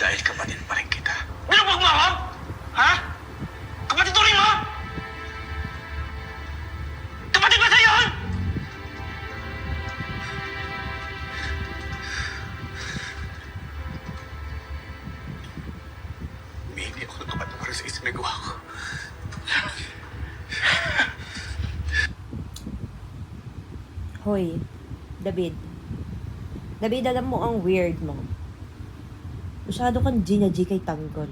Dahil kapatid pa rin kita. Binugbog mo ako? Ha? Kapatid tuloy mo? Kapatid ba sa'yo yun? Humihingi ako ng kapatawaran sa isang nagawa ko. Hoy, David. David, alam mo ang weird mo. Masyado kang ginaji kay Tanggol.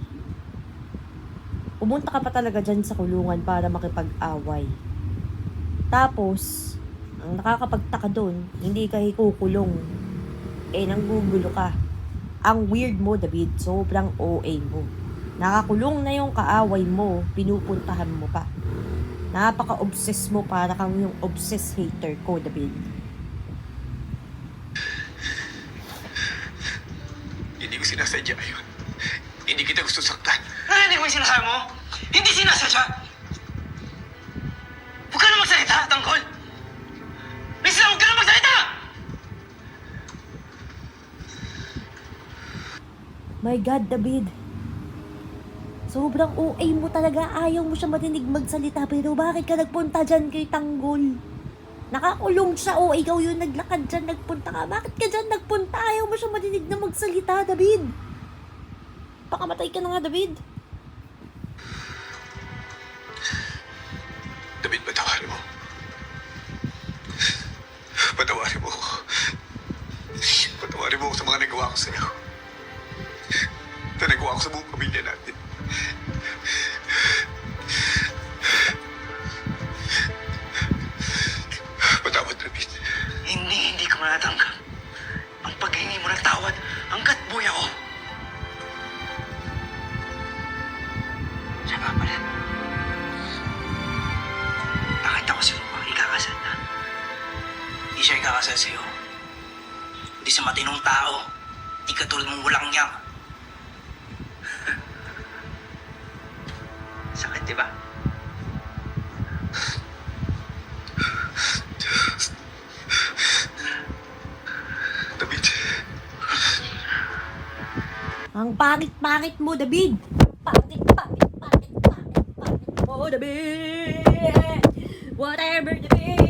Pumunta ka pa talaga dyan sa kulungan para makipag-away. Tapos, ang nakakapagtaka doon, hindi ka ikukulong. Nanggugulo ka. Ang weird mo, David. Sobrang OA mo. Nakakulong na yung kaaway mo, pinupuntahan mo pa. Napaka-obsess mo, para kang yung obsess hater ko, David. Hindi ko sinasadya yun. Hindi kita gusto saktan. Narinig mo yung sinasabi mo? Hindi sinasadya! Huwag ka na magsalita, Tangkol! Lisa, huwag ka na magsalita! My God, David. Sobrang OA mo talaga. Ayaw mo siya marinig magsalita. Pero bakit ka nagpunta dyan kay Tanggol? Nakakulong siya o ikaw yung naglakad dyan, nagpunta ka. Bakit ka dyan nagpunta? Ayaw mo siya marinig na magsalita, David. Pakamatay ka na nga, David. David, patawarin mo. Patawarin mo ako. Patawarin mo ako sa mga nagawa ko sa'yo. Ito nagawa ko sa buong pamilya natin. Patawad, David. Hindi ko manatanggap ang paghingi mo ng tawad hanggat buhay ako. Siya nga pala. Nakita ko si Rupa, ikakasal na. Hindi siya ikakasal sa'yo. Hindi sa matinong tao. Hindi katulad mong walang niyak. Sakit, di ba? David. Ang pangit-pangit mo, David. Pangit mo, David. Whatever, David.